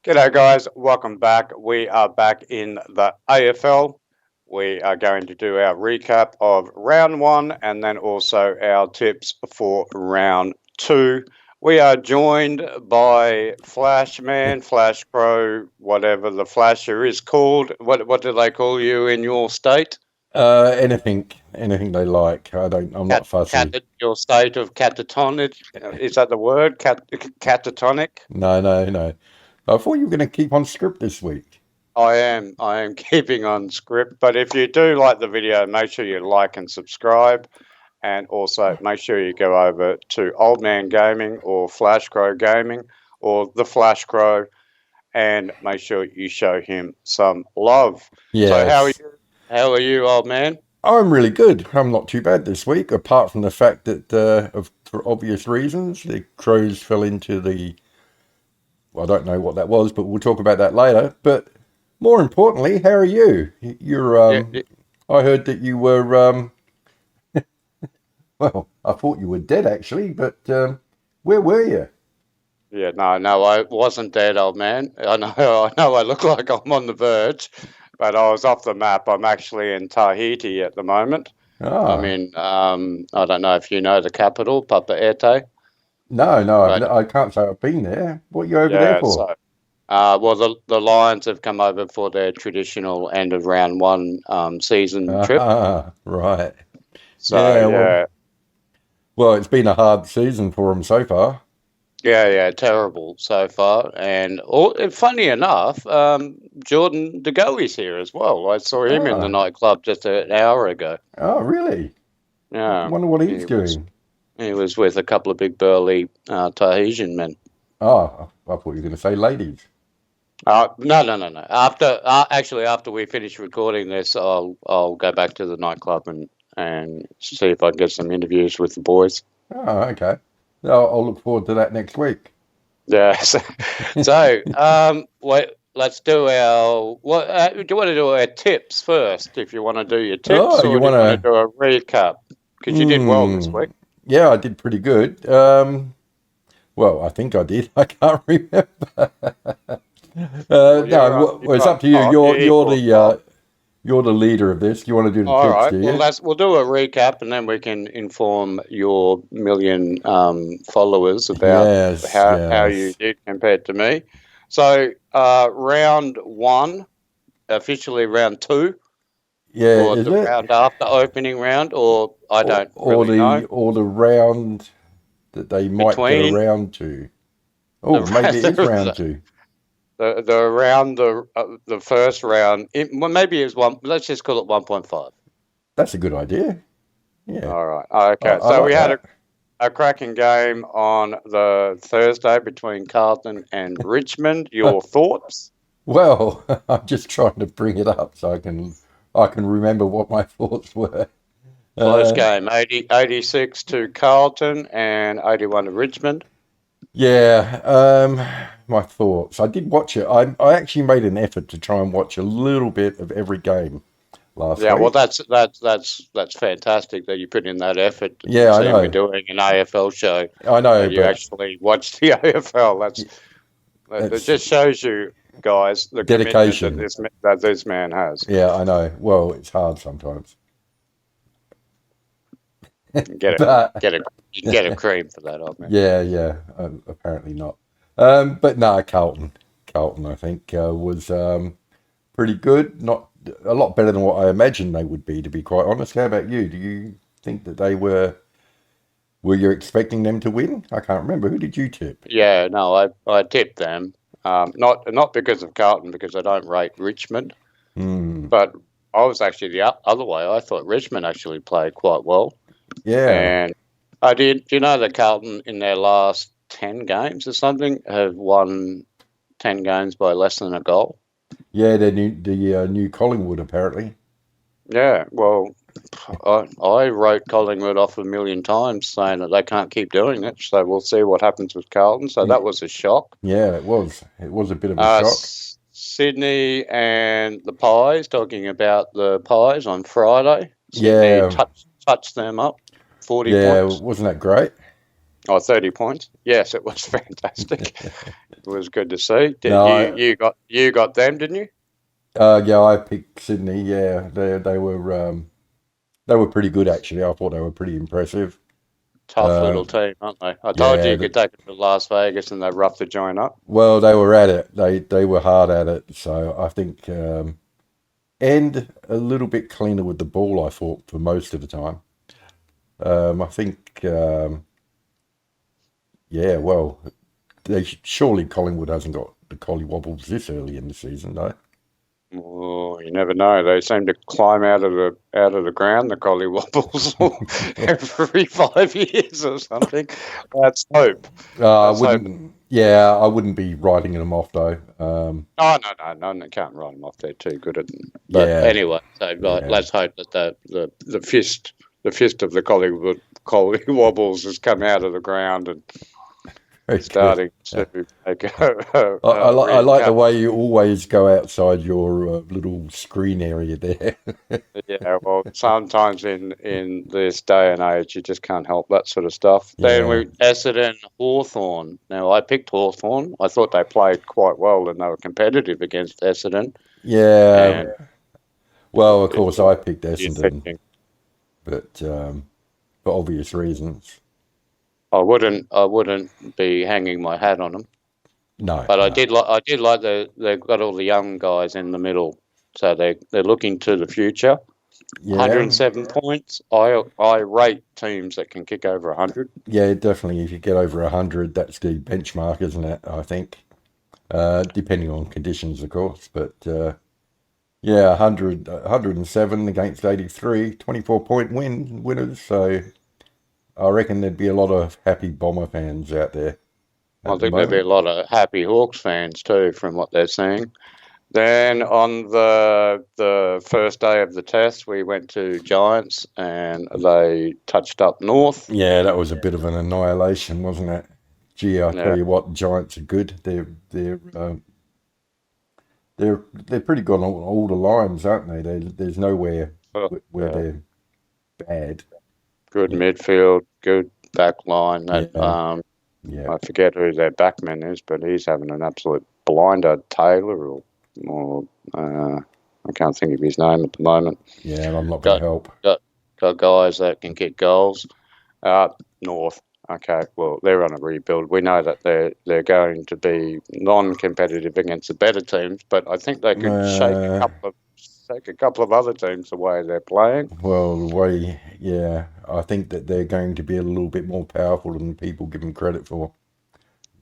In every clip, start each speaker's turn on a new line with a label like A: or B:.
A: G'day, guys. Welcome back. We are back in the AFL. We are going to do our recap of round one and then also our tips for round two. We are joined by Flashman, Flash Pro, whatever the Flasher is called. What do they call you in your state?
B: Anything they like. I'm not fussy.
A: Your state of catatonic. Is that the word? Catatonic?
B: No, no, no. I thought you were going to keep on script this week.
A: I am keeping on script, but if you do like the video, make sure you like and subscribe, and also make sure you go over to Old Man Gaming or Flash Crow Gaming or the Flash Crow, and make sure you show him some love. So how are
B: Yes.
A: you? How are you, old man?
B: I'm really good. I'm not too bad this week, apart from the fact that, for obvious reasons, the Crows fell into the. Well, I don't know what that was, but we'll talk about that later. But more importantly, how are you? You're.
A: Yeah,
B: I heard that you were. Well, I thought you were dead actually, but where were you?
A: yeah, no, I wasn't dead, old man. I know, I know, I look like I'm on the verge, but I was off the map. I'm actually in Tahiti at the moment. I'm
B: Ah,
A: in, I don't know if you know the capital, Papeete,
B: no,
A: but
B: I can't say I've been there. What are you over there
A: yeah,
B: for?
A: well, the Lions have come over for their traditional end of round one season trip.
B: Ah, right.
A: So
B: Yeah, well,
A: yeah,
B: well, it's been a hard season for them so far.
A: yeah, terrible so far. And funny enough, Jordan De Goey's here as well. I saw him in the
B: Ah,
A: nightclub just an hour ago.
B: oh, really?
A: Yeah,
B: Wonder what he's
A: he was
B: doing.
A: he was with a couple of big burly Tahitian men.
B: Ah, I thought you were going to say ladies.
A: No. Actually, after we finish recording this, I'll go back to the nightclub and see if I can get some interviews with the boys.
B: Oh, okay. I'll look forward to that next week.
A: Yeah. Wait, let's do our. What do you want to do our tips first? If you want to do your tips,
B: Oh, you
A: or do
B: want
A: you want to
B: to?
A: do a recap? Because you did well this week.
B: Yeah, I did pretty good. Well, I think I did. I can't remember.
A: Well,
B: No,
A: you're
B: well, it's
A: on
B: up to you.
A: top. You're equal top.
B: You're the leader of this. You want to do the
A: All
B: tips,
A: right.
B: do
A: Well,
B: you?
A: we'll do a recap, and then we can inform your million followers about
B: Yes,
A: how you
B: yes.
A: did compared to me. So, round one, officially round two,
B: Yeah,
A: or
B: is
A: the
B: it?
A: round after opening round, or I
B: Or,
A: don't really know.
B: or the round that they might get
A: Between
B: around to.
A: the
B: Oh, maybe it is round
A: the
B: two.
A: the round the first round, well, maybe it's one. Let's just call it 1.5.
B: That's a good idea. Yeah,
A: All right. Okay.
B: I
A: So we
B: like
A: had
B: that.
A: a cracking game on the Thursday between Carlton and Richmond. Your thoughts?
B: Well, I'm just trying to bring it up so I can remember what my thoughts were.
A: Close
B: Uh,
A: game, 86 to Carlton and 81 to Richmond.
B: yeah, my thoughts. I did watch it. I actually made an effort to try and watch a little bit of every game last
A: Yeah, well,
B: week.
A: that's fantastic that you put in that effort,
B: Yeah, I
A: seeing we're
B: know.
A: doing an AFL show.
B: I know,
A: You
B: but
A: actually watched the AFL. That
B: that's
A: just shows you, guys, the commitment that
B: dedication.
A: this man has.
B: Yeah, I know. Well, it's hard sometimes.
A: Get it,
B: But
A: get it. You can get a cream for that, old man.
B: yeah. Apparently not. But no, Carlton, I think was pretty good. Not a lot better than what I imagined they would be, to be quite honest. How about you? Do you think that they were? Were you expecting them to win? I can't remember. Who did you tip?
A: Yeah, no, I tipped them. Not because of Carlton, because I don't rate Richmond,
B: Hmm.
A: but I was actually the other way. I thought Richmond actually played quite well,
B: Yeah,
A: and I did. Do you know that Carlton in their last 10 games or something have won 10 games by less than a goal?
B: yeah. The new Collingwood apparently.
A: Yeah, well, I wrote Collingwood off a million times saying that they can't keep doing it. So we'll see what happens with Carlton. So that was a shock.
B: Yeah, it was. It was a bit of a shock.
A: Sydney and the Pies, talking about the Pies on Friday. Sydney
B: Yeah,
A: touched them up, 40
B: yeah.
A: points.
B: Wasn't that great?
A: Oh, 30 points. Yes, it was fantastic. was good to see.
B: No,
A: You got them, didn't you?
B: yeah, I picked Sydney. Yeah, they were pretty good actually. I thought they were pretty impressive.
A: Tough little team, aren't they? I told you
B: Yeah,
A: you could take them to Las Vegas and they roughed the joint up.
B: well, they were at it. They were hard at it. So I think and a little bit cleaner with the ball. I thought for most of the time. I think yeah. Well, surely Collingwood hasn't got the collie wobbles this early in the season, though.
A: Oh, you never know. They seem to climb out of the ground, the collie wobbles, every 5 years or something. Let's hope.
B: I
A: Let's hope.
B: wouldn't. Yeah, I wouldn't be writing them off though.
A: Oh no! Can't write them off. They're too good at them. But
B: Yeah,
A: anyway, so right,
B: yeah.
A: let's hope that the fist of the collie wobbles has come out of the ground and
B: Very good.
A: starting to make
B: I like the
A: real.
B: way you always go outside your little screen area there.
A: Yeah, well, sometimes in this day and age, you just can't help that sort of stuff. Then
B: Yeah,
A: Essendon, Hawthorn. Now, I picked Hawthorn. I thought they played quite well and they were competitive against Essendon.
B: yeah.
A: And
B: Well, of
A: if
B: course, I picked
A: you're
B: Essendon,
A: thinking,
B: but for obvious reasons.
A: I wouldn't be hanging my hat on them.
B: No,
A: But
B: no.
A: I did like they've got all the young guys in the middle, so they're looking to the future.
B: Yeah,
A: 107 points. I rate teams that can kick over 100.
B: yeah, definitely. If you get over 100, that's the benchmark, isn't it? I think, depending on conditions, of course. But yeah, 107 against 83, 24-point winners. So I reckon there'd be a lot of happy Bomber fans out there
A: I
B: at the
A: think there'll be a
B: moment.
A: lot of happy Hawks fans too, from what they're saying. Then on the first day of the test, we went to Giants and they touched up north.
B: Yeah, that was a bit of an annihilation, wasn't it? Gee, I tell
A: Yeah,
B: you what, the Giants are good. They're pretty good on all the lines, aren't they? There's nowhere where
A: yeah,
B: they're bad.
A: good
B: Yeah,
A: midfield, good back line. That
B: yeah, yeah.
A: I forget who their backman is, but he's having an absolute blinder. Taylor or I can't think of his name at the moment.
B: Yeah, and I'm not going to
A: Got
B: help.
A: got guys that can kick goals. North. Okay, well they're on a rebuild. We know that they're going to be non-competitive against the better teams, but I think they could
B: Uh,
A: shake a couple of other teams the way they're playing.
B: well, yeah, I think that they're going to be a little bit more powerful than people give them credit for.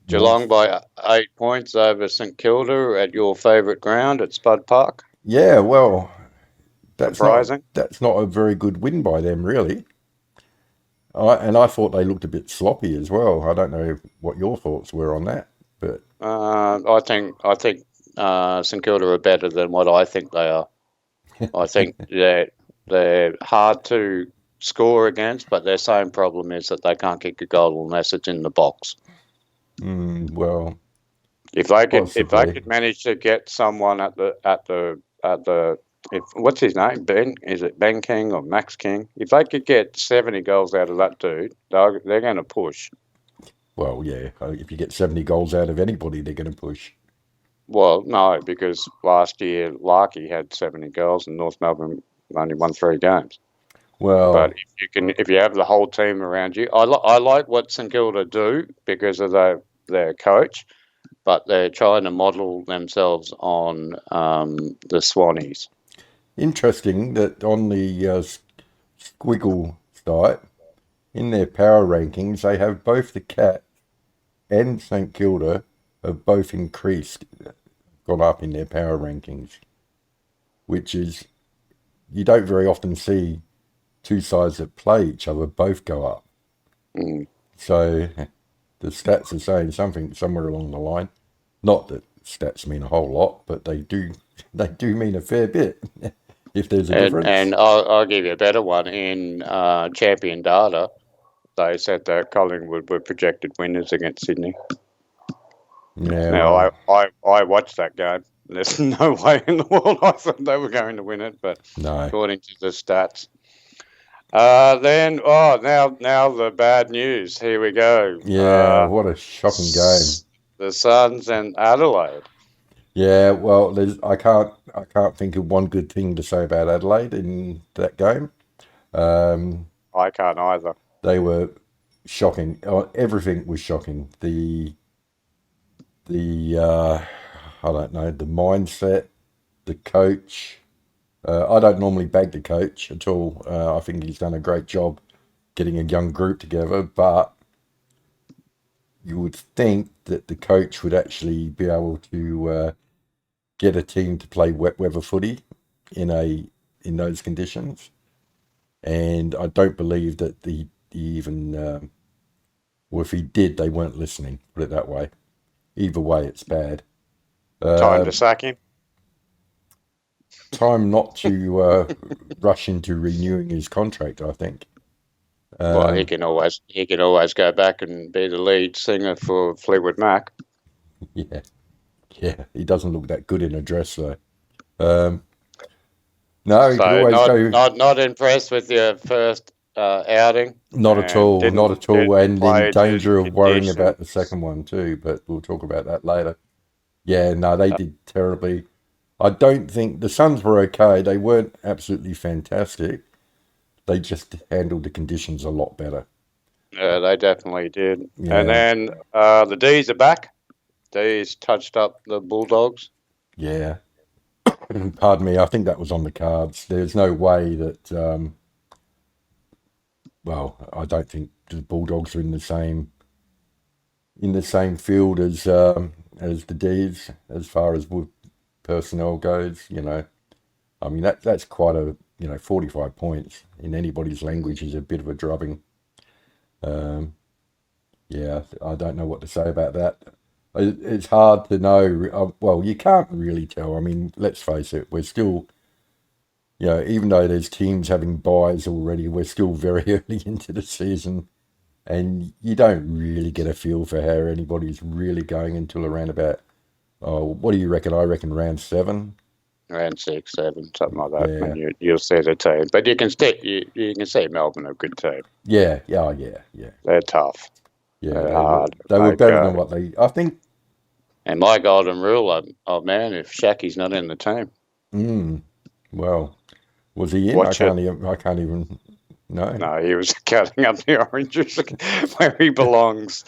A: Geelong
B: North.
A: by 8 points over St Kilda at your favourite ground at Spud Park.
B: Yeah, well,
A: Surprising.
B: that's not a very good win by them, really. I thought they looked a bit sloppy as well. I don't know what your thoughts were on that, but
A: I think St Kilda are better than what I think they are. I think they're hard to score against, but their same problem is that they can't kick a goal unless it's in the box.
B: well,
A: If they
B: possibly.
A: could manage to get someone at the if what's his name, Ben? Is it Ben King or Max King? If they could get 70 goals out of that dude, they're going to push.
B: Well, yeah, if you get 70 goals out of anybody, they're going to push.
A: Well, no, because last year Larkey had 70 goals and North Melbourne only won 3 games. But
B: Well,
A: if you have the whole team around you, I like what St Kilda do because of their coach, but they're trying to model themselves on the Swannies.
B: interesting that on the Squiggle site, in their power rankings, they have both the Cat and St Kilda have both gone up in their power rankings, which is, you don't very often see two sides that play each other both go up.
A: Mm.
B: So the stats are saying something somewhere along the line. Not that stats mean a whole lot, but they do mean a fair bit if there's a difference.
A: And I'll give you a better one. In Champion Data, they said that Collingwood were projected winners against Sydney.
B: Yeah,
A: Now,
B: well,
A: I watched that game. There's no way in the world I thought they were going to win it, but
B: no.
A: according to the stats. Now the bad news. Here we go.
B: Yeah, what a shocking game.
A: the Suns and Adelaide.
B: Yeah, well, I can't think of one good thing to say about Adelaide in that game. Um,
A: I can't either.
B: they were shocking. Everything was shocking. The I don't know, the mindset, the coach. I don't normally bag the coach at all. I think he's done a great job getting a young group together, but you would think that the coach would actually be able to get a team to play wet weather footy in those conditions. And I don't believe that the even or if he did, they weren't listening. Put it that way. Either way, it's bad.
A: Time
B: Uh,
A: to sack him.
B: time not to rush into renewing his contract. I think.
A: Well, he
B: Um,
A: can always go back and be the lead singer for Fleetwood Mac.
B: yeah, yeah. He doesn't look that good in a dress though. Um, no, he could
A: So
B: always
A: not
B: go.
A: not not impressed with your first outing,
B: Not at
A: and
B: all, not at all,
A: didn't
B: and in
A: play to
B: danger of worrying
A: condition.
B: about the second one too. But we'll talk about that later. Yeah, no, they did terribly. I don't think the Suns were okay. They weren't absolutely fantastic. They just handled the conditions a lot better.
A: They definitely did. And
B: Yeah,
A: then the D's are back. D's touched up the Bulldogs.
B: yeah. Pardon me. I think that was on the cards. There's no way that. Well, I don't think the Bulldogs are in the same field as the D's as far as personnel goes. I mean that's quite a 45 points in anybody's language is a bit of a drubbing. Um, yeah, I don't know what to say about that. It's hard to know. Well, you can't really tell. I mean, let's face it, we're still, even though there's teams having buys already, we're still very early into the season, and you don't really get a feel for how anybody's really going until around about, oh, what do you reckon? I reckon round 7.
A: Around 6, 7, something like that,
B: Yeah,
A: and you'll see the team. But you can see Melbourne are a good team.
B: yeah, yeah, yeah, yeah,
A: They're tough.
B: yeah.
A: They're
B: They were
A: hard.
B: they were
A: They
B: better
A: go.
B: than what they. I think.
A: And my golden rule, oh man, if Shaki's not in the team,
B: Mm, well, was he in? I
A: watch it.
B: can't even. I can't even. No.
A: No, he was counting up the oranges where he belongs.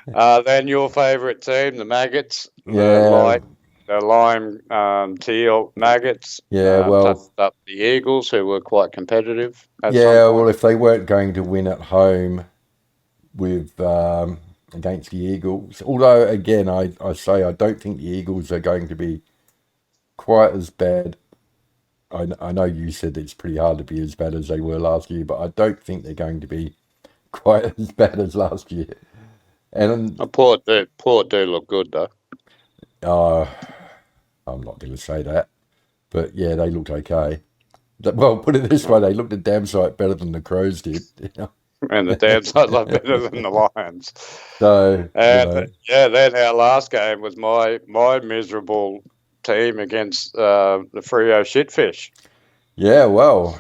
A: Then your favourite team, the Maggots,
B: Yeah,
A: the lime teal Maggots,
B: yeah.
A: touched
B: Well,
A: up the Eagles, who were quite competitive at some
B: yeah. Well,
A: point.
B: if they weren't going to win at home with against the Eagles, although again, I say I don't think the Eagles are going to be quite as bad. I know you said it's pretty hard to be as bad as they were last year, but I don't think they're going to be quite as bad as last year. And
A: Port do look good though.
B: uh, I'm not going to say that, but yeah, they looked okay. Well, put it this way, they looked a damn sight better than the Crows did.
A: And the Dams I love better than the Lions.
B: So,
A: And yeah, then our last game was my miserable team against the Freo Shitfish.
B: yeah, well,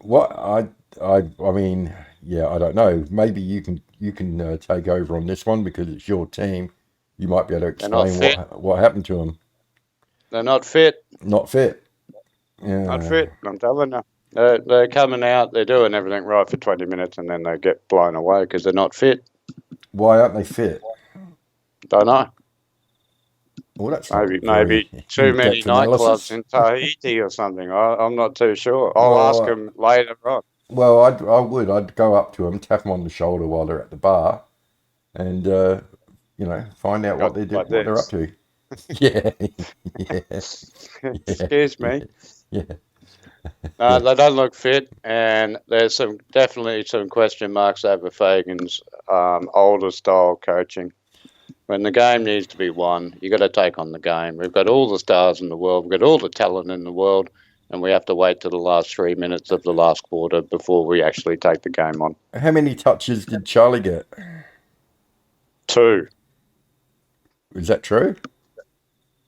B: what I mean, yeah, I don't know. Maybe you can take over on this one because it's your team. You might be able to
A: They're not
B: explain
A: fit.
B: what happened to them.
A: They're not fit.
B: Not fit.
A: Not
B: Yeah.
A: fit. I'm telling you. They're coming out. They're doing everything right for 20 minutes, and then they get blown away because they're not fit.
B: Why aren't they fit?
A: Don't know.
B: Well, that's not
A: Maybe
B: very
A: too many
B: in-depth
A: nightclubs
B: analysis.
A: in Tahiti or something. I'm not too sure. I'll ask
B: Well,
A: them later on.
B: I'd go up to them, tap them on the shoulder while they're at the bar, and find out what
A: Got
B: they're
A: like
B: what they're up
A: this.
B: to. Yeah, yeah, yeah,
A: Excuse
B: yeah,
A: me.
B: yeah,
A: No,
B: yeah.
A: they don't look fit, and there's definitely some question marks over Fagan's older style coaching. When the game needs to be won, you got to take on the game. We've got all the stars in the world, we've got all the talent in the world, and we have to wait till the last 3 minutes of the last quarter before we actually take the game on.
B: How many touches did Charlie get?
A: 2.
B: Is that true?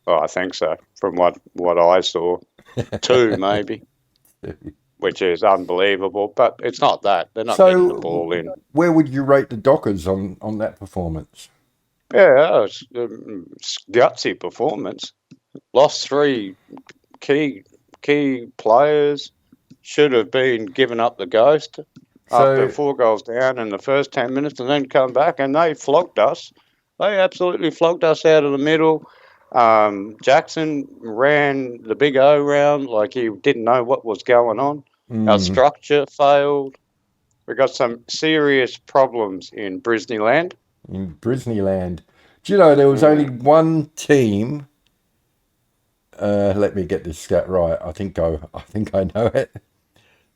A: Oh, I think so. From what I saw, 2 maybe, which is unbelievable. But it's not that they're not getting the
B: So,
A: ball in.
B: where would you rate the Dockers on that performance?
A: Yeah, it's gutsy performance. Lost three key players. Should have been giving up the ghost after
B: So
A: 4 goals down in the first 10 minutes and then come back, and they flogged us. They absolutely flogged us out of the middle. Jackson ran the big O round like he didn't know what was going on. Our structure failed. We got some serious problems in Brisneyland.
B: in Brisneyland, do you know there was only one team? Let me get this stat right. I think I know it.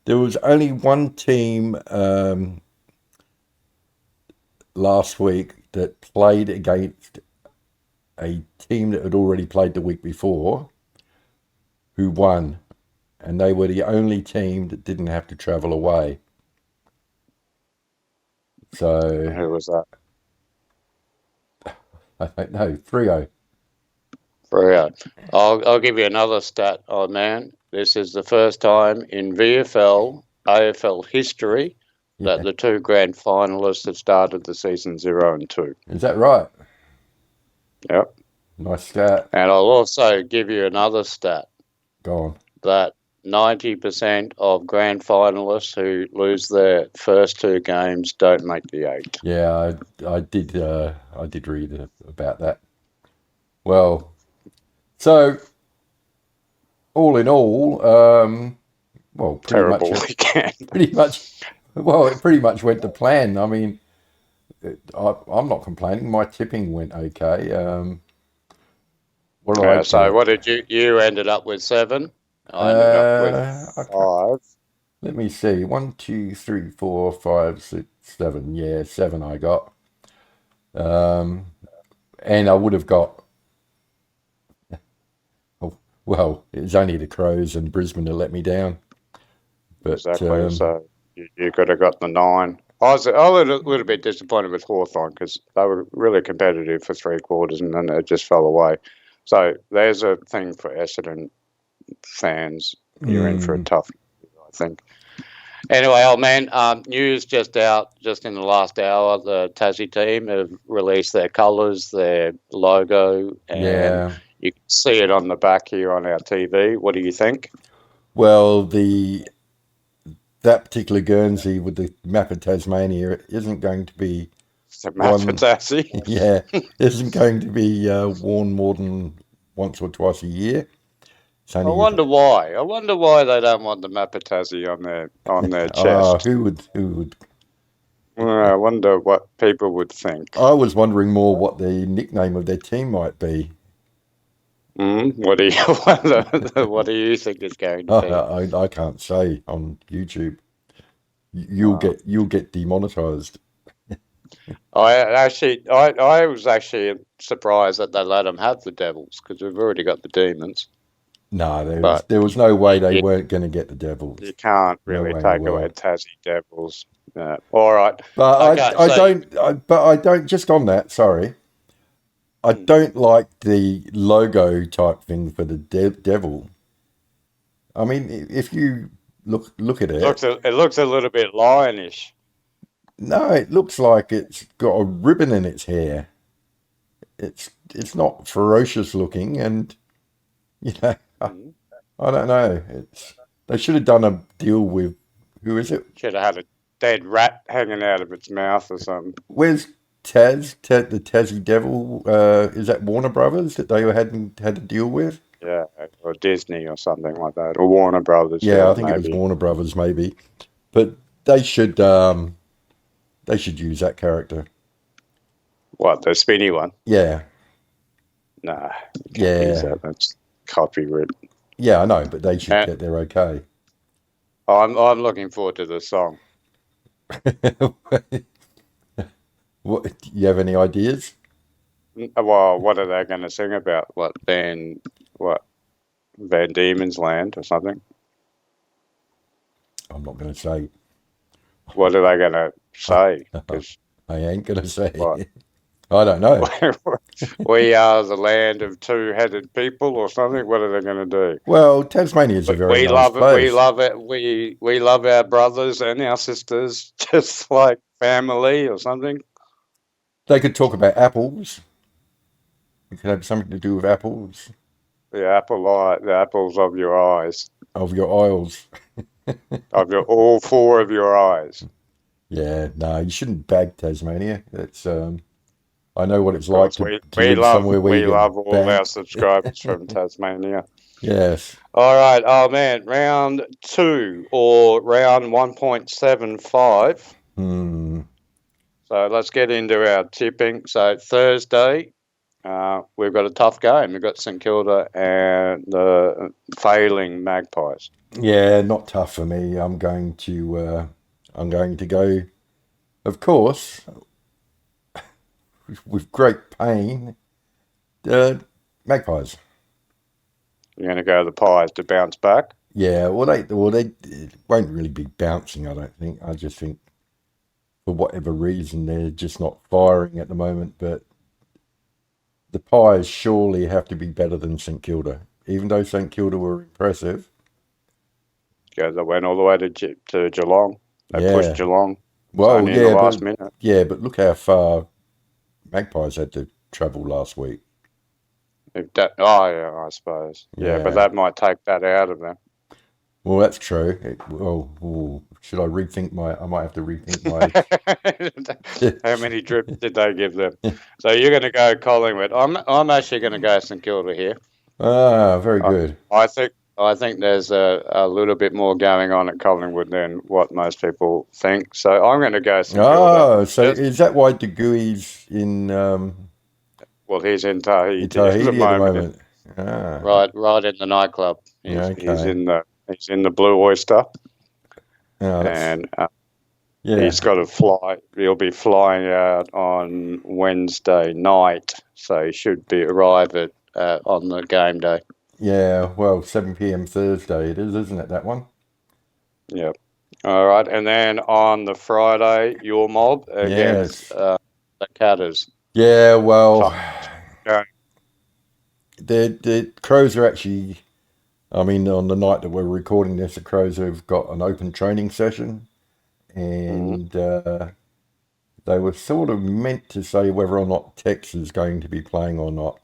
B: There was only one team last week that played against a team that had already played the week before, who won, and they were the only team that didn't have to travel away. So
A: Who was that?
B: I don't know, 3-0.
A: Brilliant. I'll give you another stat, man. This is the first time in VFL, AFL history that
B: Yeah.
A: the two grand finalists have started the season 0 and 2.
B: Is that right?
A: Yep.
B: Nice stat.
A: And I'll also give you another stat
B: Go on.
A: that 90% of grand finalists who lose their first 2 games don't make the 8.
B: Yeah, I did read about that. Well, so all in all, well,
A: Terrible weekend.
B: it pretty much went to plan. I mean, I'm not complaining. My tipping went okay. What did I
A: So
B: get?
A: what did you ended up with 7? I ended up with 5.
B: Let me see. 1, 2, 3, 4, 5, 6, 7. Yeah, 7 I got. And I would have got. Well, it was only the Crows and Brisbane that let me down. But
A: Exactly. So you could have got the 9. I was a little bit disappointed with Hawthorn because they were really competitive for 3 quarters and then it just fell away. So there's a thing for Essendon fans. You're in for a tough, I think. Anyway, old man, news just out just in the last hour. The Tassie team have released their colours, their logo, and
B: yeah.
A: you can see it on the back here on our TV. What do you think?
B: Well, that particular Guernsey with the map of Tasmania isn't going to be
A: It's a map for Tassie.
B: Yeah, isn't going to be worn more than once or twice a year.
A: I wonder why. I wonder why they don't want the map of Tassie on their chest.
B: Who would?
A: I wonder what people would think.
B: I was wondering more what the nickname of their team might be.
A: What do you what do you think it's going to be?
B: I can't say on YouTube. You'll get demonetized.
A: I was actually surprised that they let them have the Devils because we've already got the Demons.
B: No, there was no way they weren't going to get the Devils.
A: You can't really take away Tassie Devils. All right,
B: but I don't. Just on that, sorry, I don't like the logo type thing for the devil. I mean, if you look at it,
A: it looks a little bit lionish.
B: No, it looks like it's got a ribbon in its hair. It's not ferocious looking, and I don't know. They should have done a deal with who is it?
A: Should have had a dead rat hanging out of its mouth or something.
B: Where's the Tassie Devil? Is that Warner Brothers that they had to deal with?
A: Yeah, or Disney or something like that, or Warner Brothers.
B: Yeah, I think maybe. It was Warner Brothers, maybe. But they should use that character.
A: What, the spinny one?
B: Yeah.
A: Nah.
B: Yeah.
A: That's copyright.
B: Yeah, I know, but they should get their okay.
A: I'm looking forward to the song.
B: What, you have any ideas?
A: Well, what are they going to sing about? Van Diemen's Land or something?
B: I'm not going to say.
A: What are they going to say?
B: I ain't going to say. What? I don't know.
A: We are the land of 2-headed people or something. What are they going to do?
B: Well, Tasmania is a very nice place.
A: We love it. We love our brothers and our sisters just like family or something.
B: They could talk about apples. It could have something to do with apples
A: The the apples of your eyes,
B: of your aisles.
A: of your all four of your eyes.
B: Yeah, no, you shouldn't bag Tasmania. It's I know what it's
A: Of
B: like
A: course,
B: to live somewhere where you
A: we love
B: get
A: all our
B: bagged.
A: subscribers from Tasmania.
B: Yes.
A: All right. Oh man, round two or round 1.75.
B: Hmm.
A: So let's get into our tipping. So Thursday, we've got a tough game. We've got St Kilda and the failing Magpies.
B: Yeah, not tough for me. I'm going to go, of course, with great pain, uh, Magpies.
A: You're going to go the Pies to bounce back.
B: Yeah, they it won't really be bouncing, I don't think. I just think for whatever reason they're just not firing at the moment. But the Pies surely have to be better than St Kilda, even though St Kilda were impressive.
A: Yeah, they went all the way to Geelong. They pushed
B: Yeah,
A: Geelong. It's
B: well,
A: only in the last minute.
B: but look how far Magpies had to travel last week.
A: Oh yeah, I suppose. Yeah, but
B: Yeah,
A: that might take that out of them.
B: well, that's true. Should I rethink my? I might have to rethink my.
A: How many drips did they give them? So you're going to go Collingwood. I'm actually going to go St Kilda here.
B: Ah, very
A: I,
B: good.
A: I think there's a little bit more going on at Collingwood than what most people think. So I'm going to go St Kilda.
B: Oh, so
A: Just
B: is that why Degui's
A: well, he's in
B: in
A: Tahiti at the
B: Tahiti at the
A: moment.
B: moment? Ah,
A: Right in the nightclub.
B: yeah,
A: He's
B: okay.
A: in the Blue Oyster,
B: Oh, that's
A: and
B: yeah,
A: he's got to fly. He'll be flying out on Wednesday night, so he should be arrive at on the game day.
B: yeah. Well, 7 p.m. Thursday it is, isn't it? That one?
A: Yep. All right, and then on the Friday, your mob against
B: Yes.
A: the Catters.
B: Yeah. Well,
A: Tough game.
B: the Crows are actually. I mean, on the night that we're recording this, the Crows have got an open training session,
A: Mhm.
B: and they were sort of meant to say whether or not Tex is going to be playing or not.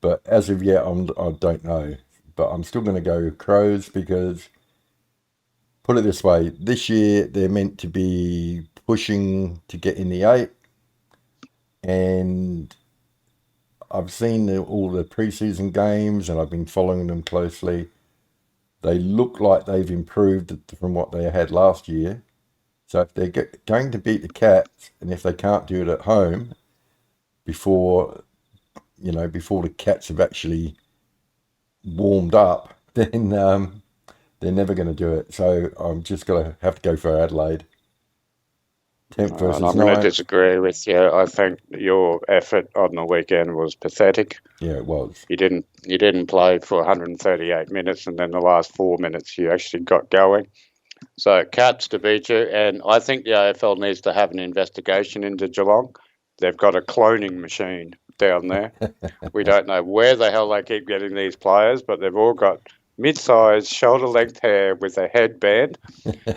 B: But as of yet, I don't know. But I'm still going to go Crows because, put it this way, this year they're meant to be pushing to get in the eight. And I've seen all the preseason games and I've been following them closely. They look like they've improved from what they had last year. So if they're going to beat the Cats, and if they can't do it at home before, before the Cats have actually warmed up, then they're never going to do it. So I'm just going to have to go for Adelaide. 10th
A: And
B: versus
A: I'm going to
B: 9th.
A: disagree with you. I think your effort on the weekend was pathetic.
B: Yeah, it was.
A: You didn't play for 138 minutes, and then the last 4 minutes you actually got going. So Cats to beat you, and I think the AFL needs to have an investigation into Geelong. They've got a cloning machine down there. We don't know where the hell they keep getting these players, but they've all got mid-sized, shoulder-length hair with a headband,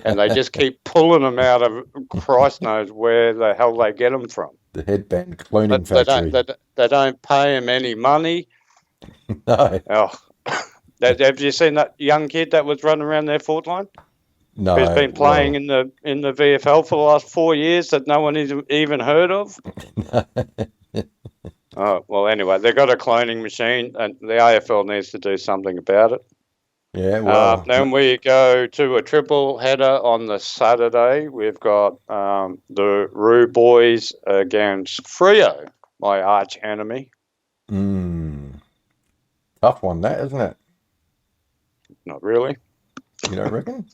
A: and they just keep pulling them out of Christ knows where the hell they get them from.
B: The headband cloning
A: They don't.
B: factory.
A: They don't pay them any money.
B: No,
A: Oh, have you seen that young kid that was running around their forward line? Who's
B: no.
A: been playing
B: Well,
A: in the VFL for the last 4 years that no one has even heard of? Oh, well, anyway, they've got a cloning machine, and the AFL needs to do something about it.
B: yeah, well,
A: Then we go to a triple header on the Saturday. We've got the Roo boys against Freo, my arch enemy.
B: tough one, that, isn't it?
A: Not really.
B: You don't reckon?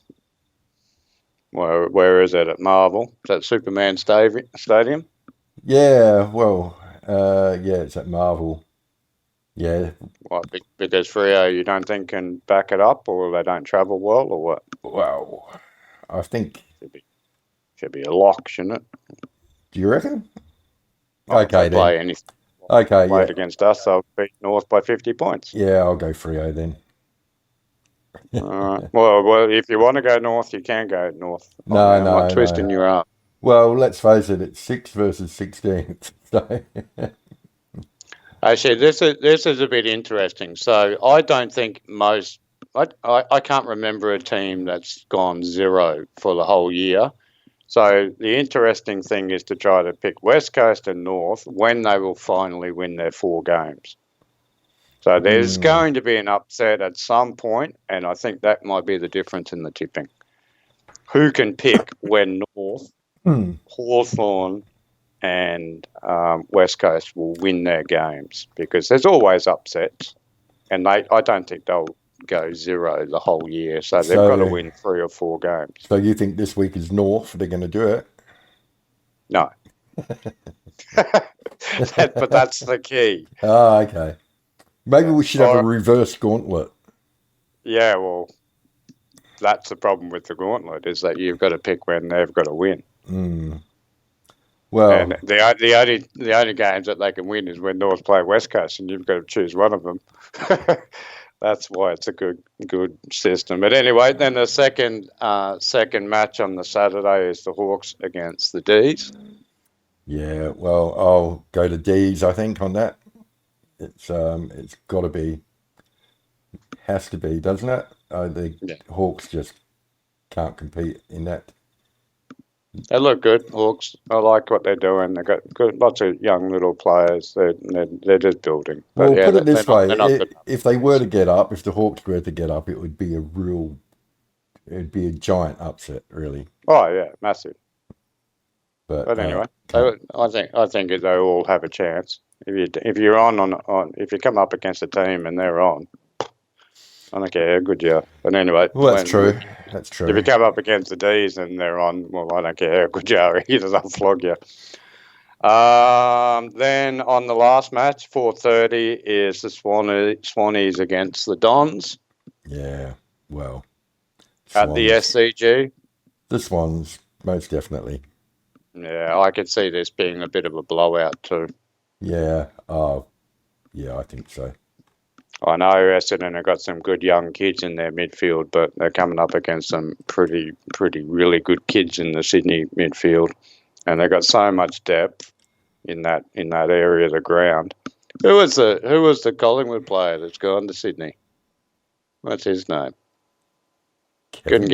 A: Where is it? At Marvel? Is that Superman Stadium?
B: Yeah, well, yeah, it's at Marvel. Yeah,
A: What, because Freo you don't think can back it up, or they don't travel well, or what?
B: well, I think.
A: Should be, should be a lock, shouldn't it?
B: Do you reckon?
A: Oh, if they
B: Okay then.
A: play anything
B: Okay,
A: played
B: yeah,
A: against us, they'll beat North by 50 points.
B: yeah, I'll go Frio then.
A: Well, if you want to go North, you can go North.
B: No,
A: I'm not
B: no,
A: twisting
B: no.
A: your arm.
B: Well, let's face it, it's 6 versus 16th. So
A: Actually, this is a bit interesting. So I don't think most. I can't remember a team that's gone 0 for the whole year. So the interesting thing is to try to pick West Coast and North when they will finally win their 4 games. So there's going to be an upset at some point, and I think that might be the difference in the tipping. Who can pick when North, Hawthorn, and West Coast will win their games? Because there's always upsets, and I don't think they'll go 0 the whole year. So they've got to win 3 or 4 games.
B: So you think this week is North? They're going to do it?
A: No. But that's the key.
B: Ah, okay. Maybe we should have a reverse gauntlet.
A: Yeah, well, that's the problem with the gauntlet, is that you've got to pick when they've got to win.
B: Well,
A: and the only games that they can win is when North play West Coast, and you've got to choose one of them. That's why it's a good system. But anyway, then the second match on the Saturday is the Hawks against the D's.
B: Yeah, well, I'll go to D's, I think, on that. It's got to be, has to be, doesn't it? The Hawks just can't compete in that.
A: They look good, Hawks. I like what they're doing. They've got lots of young little players. They're just building.
B: But well, put it this way: if they were to get up, if the Hawks were to get up, it would be it'd be a giant upset, really.
A: Oh yeah, massive.
B: But
A: anyway, I think they all have a chance. If you're if you come up against a team and they're on, I don't care how good you are. But anyway,
B: well, that's true. That's true.
A: If you come up against the D's and they're on, well, I don't care how good you are either. They'll flog you. Then on the last match, 4:30 is the Swannies against the Dons.
B: Yeah, well,
A: Swans. At the SCG.
B: The Swans, most definitely.
A: Yeah, I could see this being a bit of a blowout too.
B: Yeah, yeah, I think so.
A: I know Essendon have got some good young kids in their midfield, but they're coming up against some pretty really good kids in the Sydney midfield, and they've got so much depth in that area of the ground. Who was the Collingwood player that's gone to Sydney? What's his name?
B: Kevin.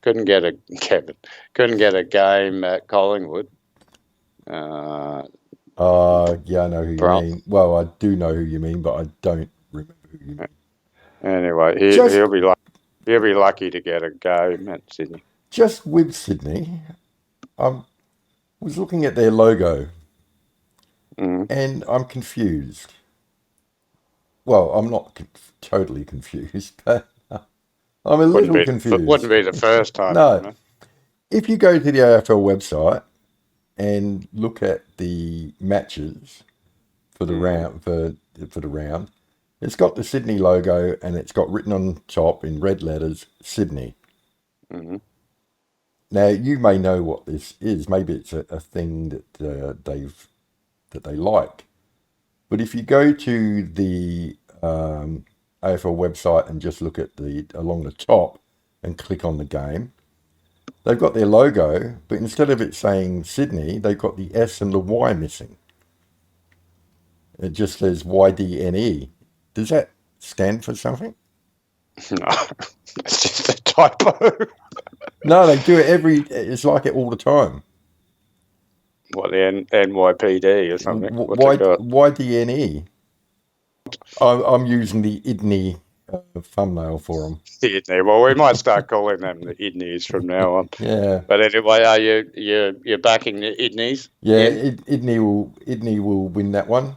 A: Couldn't get a game at Collingwood.
B: Yeah, I know who you mean. Well, I do know who you mean, but I don't remember who you mean.
A: Anyway, he'll be lucky to get a game at Sydney.
B: Just with Sydney, I was looking at their logo, and I'm confused. Well, I'm not totally confused, but I'm a little confused.
A: Wouldn't be the first time.
B: No. If you go to the AFL website and look at the matches for the round, for the round, it's got the Sydney logo and it's got written on top in red letters, Sydney.
A: Mm-hmm.
B: Now you may know what this is. Maybe it's a thing that they like. But if you go to the AFL website and just look at along the top and click on the game, they've got their logo, but instead of it saying Sydney, they've got the S and the Y missing. It just says YDNE. Does that stand for something?
A: No, it's just a typo.
B: No, they do it it's like it all the time.
A: What, the NYPD or something?
B: YDNE. I'm using the IDNI thumbnail for them.
A: The IDNI. Well, we might start calling them the IDNIs from now on.
B: Yeah.
A: But anyway, are you're backing the IDNIs?
B: Yeah, IDNI will win that one.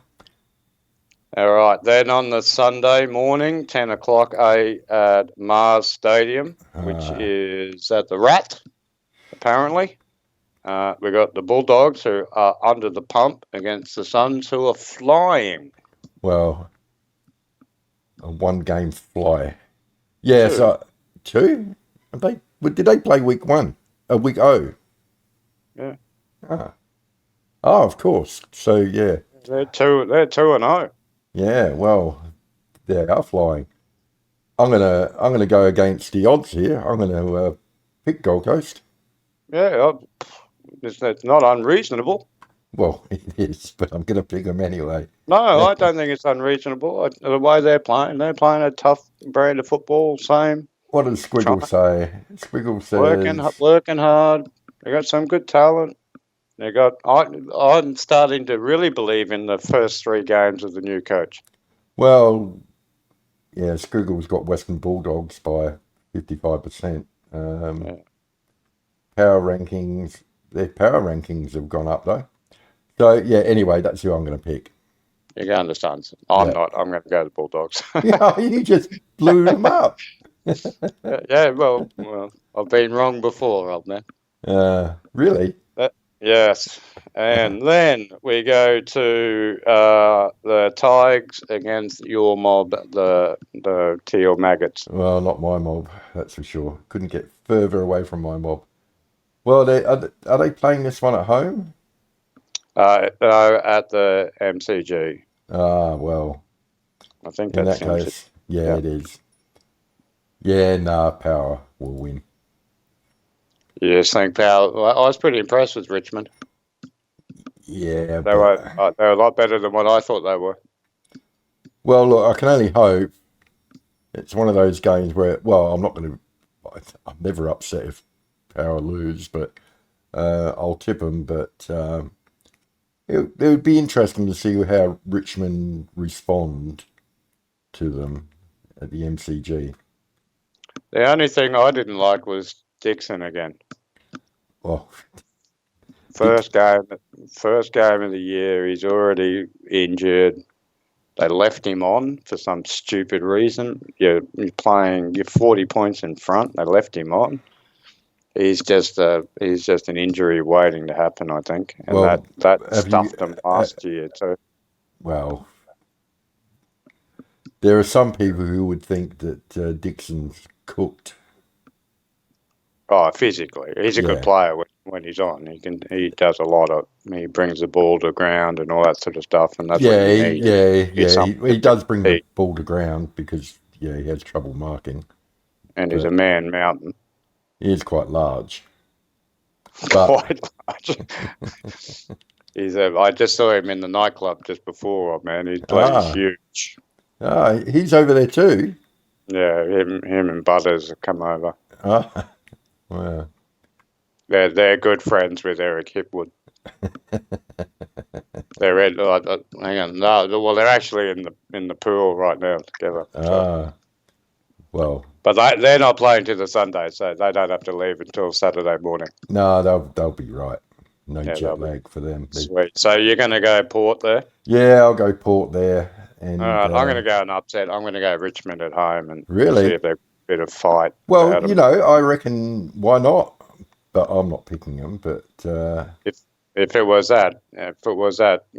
A: All right. Then on the Sunday morning, 10 o'clock at Mars Stadium, which is at the Rat, apparently. We got the Bulldogs, who are under the pump, against the Suns, who are flying.
B: Well, a one-game fly. Yeah, so 2? Did they play week 1? Week 0?
A: Yeah.
B: Oh, of course. So yeah,
A: they're 2-0.
B: Yeah, well, they are flying. I'm gonna go against the odds here. I'm gonna pick Gold Coast.
A: Yeah, it's not unreasonable.
B: Well, it is, but I'm going to pick them anyway.
A: No, I don't think it's unreasonable. The way they're playing a tough brand of football. Same,
B: What does
A: trying,
B: Squiggle say? Squiggle
A: working,
B: says,
A: working hard. They got some good talent. They got. I'm starting to really believe in the first 3 games of the new coach.
B: well, yeah, Squiggle's got Western Bulldogs by 55%.
A: Yeah,
B: Power rankings, their power rankings have gone up though. So, yeah, anyway, that's who I'm going to pick.
A: you can understand. I'm
B: Yeah.
A: not. I'm going to go to the Bulldogs.
B: Yeah, you just blew them up.
A: Yeah. Well, I've been wrong before, old man.
B: Really?
A: Yes. And then we go to the Tigers against your mob, the Teal Maggots.
B: Well, not my mob, that's for sure. Couldn't get further away from my mob. Well, are they playing this one at home?
A: No, at the MCG.
B: Ah, well,
A: I think
B: in
A: that's
B: that
A: the MCG.
B: case, yeah,
A: Yeah.
B: it is. Yeah, nah, Power will win.
A: Yes, think Power. I was pretty impressed with Richmond.
B: Yeah,
A: They were
B: but
A: they were a lot better than what I thought they were.
B: well, look, I can only hope it's one of those games where, well, I'm not going to. I'm never upset if Power lose, but I'll tip them. But it would be interesting to see how Richmond respond to them at the MCG.
A: The only thing I didn't like was Dixon again.
B: Well,
A: First game of the year, he's already injured. They left him on for some stupid reason. You're 40 points in front. They left him on. He's just an injury waiting to happen, I think, and
B: well,
A: that
B: have you?
A: stuffed them last year too.
B: Well, there are some people who would think that Dixon's cooked.
A: Oh, physically, he's a good
B: Yeah,
A: player when he's on. He does a lot of. He brings the ball to ground and all that sort of stuff, and that's what
B: yeah,
A: you need. It's
B: yeah.
A: something
B: He does bring the
A: to
B: ball to ground because he has trouble marking,
A: and he's a
B: but
A: man mountain.
B: he is quite large. But
A: Quite large. I just saw him in the nightclub just before. Oh, man, he's bloody
B: ah,
A: huge.
B: he's over there too.
A: Yeah, him and Butters have come over.
B: Ah, well,
A: They're good friends with Eric Hipwood. Hang on, no, well they're actually in the pool right now together. So.
B: Well,
A: But they're not playing till the Sunday, so they don't have to leave until Saturday morning.
B: no, they'll be right. No
A: Yeah,
B: jet lag for them.
A: Sweet. So you're going to go Port there?
B: Yeah, I'll go Port there. And
A: All right, I'm going to go an upset. I'm going to go Richmond at home and see
B: really,
A: if they're a bit of fight
B: well,
A: about
B: you
A: them.
B: know, I reckon why not? But I'm not picking them. But
A: If it was at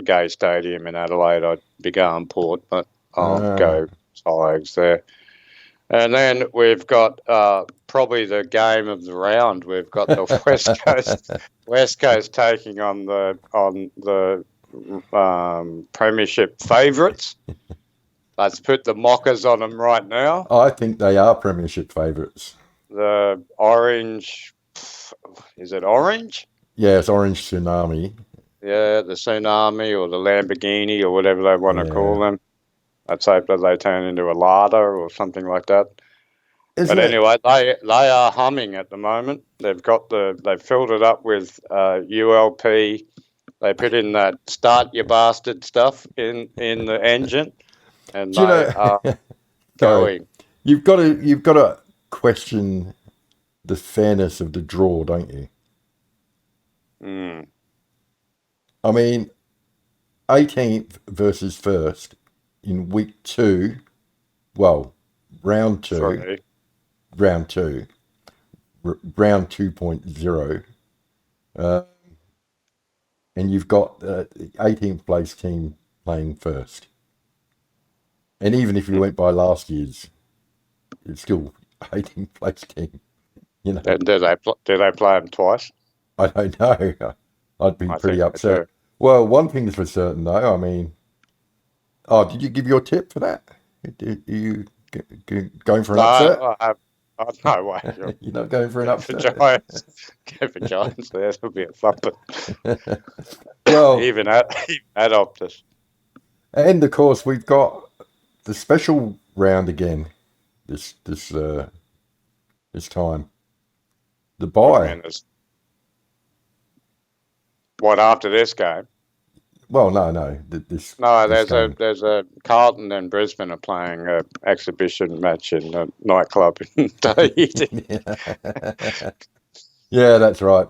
A: Gay Stadium in Adelaide, I'd be going Port, but I'll go Tigers there. And then we've got probably the game of the round. We've got the West Coast taking on the Premiership favourites. Let's put the mockers on them right now.
B: I think they are Premiership favourites.
A: The Orange, is it Orange?
B: Yeah, it's Orange Tsunami.
A: Yeah, the Tsunami or the Lamborghini or whatever they want to call them. Let's hope that they turn into a Lada or something like that. Anyway, they are humming at the moment. They've filled it up with ULP. They put in that start your bastard stuff in the engine, and they are going.
B: You've got to question the fairness of the draw, don't you?
A: Mm.
B: I mean, 18th versus first in week 2. Well, round 2.
A: Sorry.
B: Round 2. Round 2.0. And you've got the 18th place team playing first. And even if you went by last year's, it's still 18th place team. You know.
A: Do they play them twice?
B: I don't know. I'd be pretty upset. Well, one thing's for certain, though. I mean, did you give your tip for that? Are you going for an upset?
A: No way.
B: You're not going for an upset?
A: For Giants. Go for Giants. That'll be a thumper.
B: Well,
A: even at Optus.
B: and of course we've got the special round again this time. The
A: What do you
B: bye.
A: mean? What after this game?
B: Well, no, this
A: No,
B: this game.
A: there's a Carlton and Brisbane are playing a exhibition match in a nightclub in Tahiti.
B: Yeah, that's right.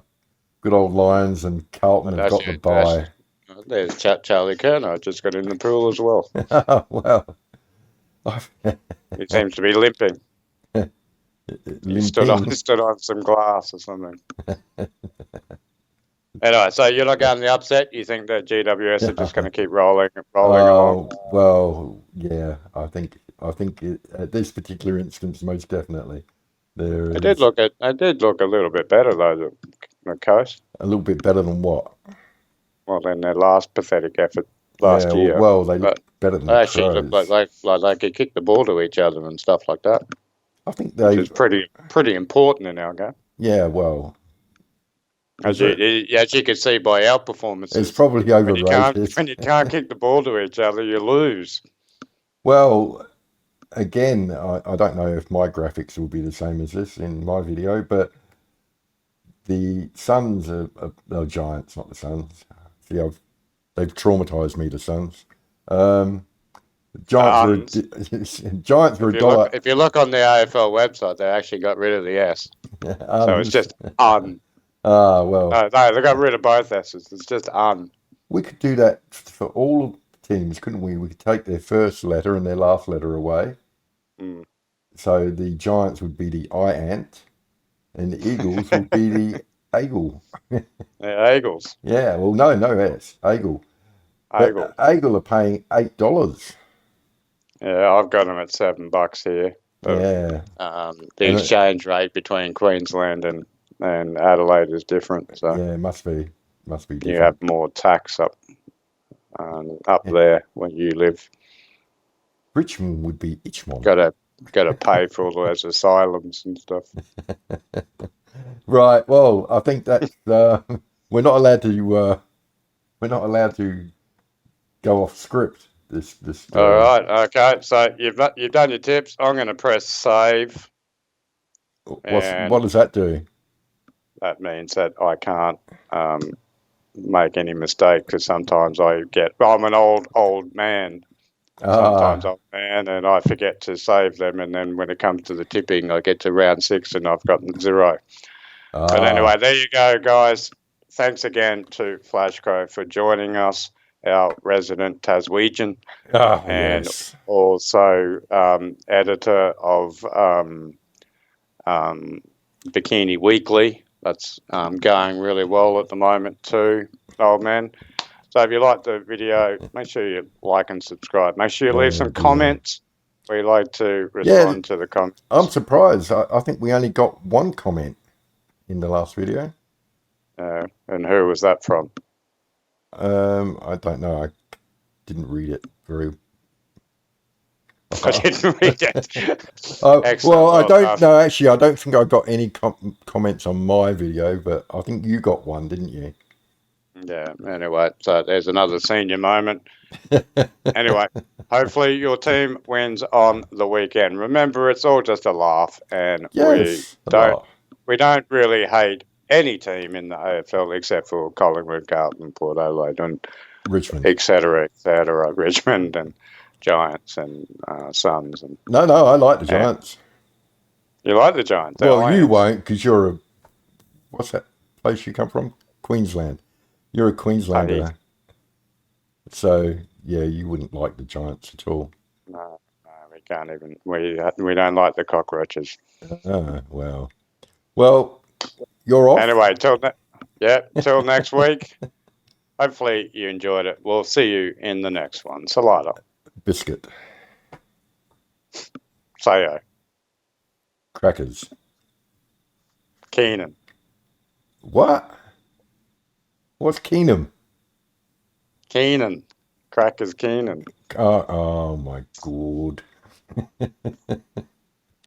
B: Good old Lions and Carlton have got the bye.
A: There's Charlie Kerno just got in the pool as well.
B: Well,
A: He seems to be limping. He stood on some glass or something. Anyway, so you're not going the upset? You think that GWS are just going to keep rolling along?
B: Well, yeah. I think at this particular instance, most definitely, there
A: I
B: is
A: did look a little bit better though. The Coast.
B: a little bit better than what?
A: Well, than their last pathetic effort last year.
B: Well, they look better than the
A: actually
B: Crows.
A: looked like they could kick the ball to each other and stuff like that.
B: I think
A: which is pretty important in our game.
B: Yeah, well,
A: as you can see by our performances,
B: it's probably overrated.
A: When you can't kick the ball to each other, you lose.
B: Well, again, I don't know if my graphics will be the same as this in my video, but the Suns are Giants, not the Suns. See, they've traumatized me, the Suns. Giants were a dollar.
A: If you look on the AFL website, they actually got rid of the S. So it's just un.
B: Well.
A: No, they got rid of both S's. It's just un.
B: We could do that for all teams, couldn't we? We could take their first letter and their last letter away.
A: Mm.
B: So the Giants would be the I-ant, and the Eagles would be the Eagle.
A: Yeah, Eagles.
B: Yeah, well, no S. Eagle.
A: Eagle.
B: Eagle are paying $8.
A: Yeah, I've got them at $7 here. But,
B: yeah.
A: The exchange rate between Queensland and Adelaide is different. So
B: yeah, it must be different.
A: You have more tax up there where you live.
B: Richmond would be Ichmond.
A: Got to pay for all those asylums and stuff.
B: Right. Well, I think that we're not allowed to go off script. This.
A: All right. Okay. So you've done your tips. I'm going to press save.
B: What does that do?
A: That means that I can't make any mistake because sometimes I'm an old man. Sometimes I'm a man and I forget to save them, and then when it comes to the tipping, I get to round 6 and I've gotten 0. But anyway, there you go, guys. Thanks again to Flashcrow for joining us, our resident Taswegian, and also editor of Bikini Weekly. That's going really well at the moment too, old man. So if you like the video, make sure you like and subscribe. Make sure you leave some comments. We like to respond to the comments.
B: I'm surprised. I think we only got one comment in the last video.
A: And who was that from?
B: I don't know. I didn't read it very.
A: I didn't read it.
B: Well, I don't know. Actually, I don't think I got any comments on my video, but I think you got one, didn't you?
A: Yeah. Anyway, so there's another senior moment. Anyway, hopefully your team wins on the weekend. Remember, it's all just a laugh, and we don't really hate any team in the AFL except for Collingwood, Carlton, Port Adelaide, and
B: Richmond,
A: etc. Richmond and Giants and Suns. And
B: no, I like the Giants.
A: You like the Giants?
B: Well, you won't because you're what's that place you come from? Queensland. You're a Queenslander. So, yeah, you wouldn't like the Giants at all.
A: No, we can't even. We don't like the cockroaches.
B: Well, you're off.
A: Anyway, till next week. Hopefully you enjoyed it. We'll see you in the next one. Salada.
B: Biscuit.
A: Sayo.
B: Crackers.
A: Keenan.
B: What? What's Keenum?
A: Keenan. Crackers Keenan.
B: Oh my God.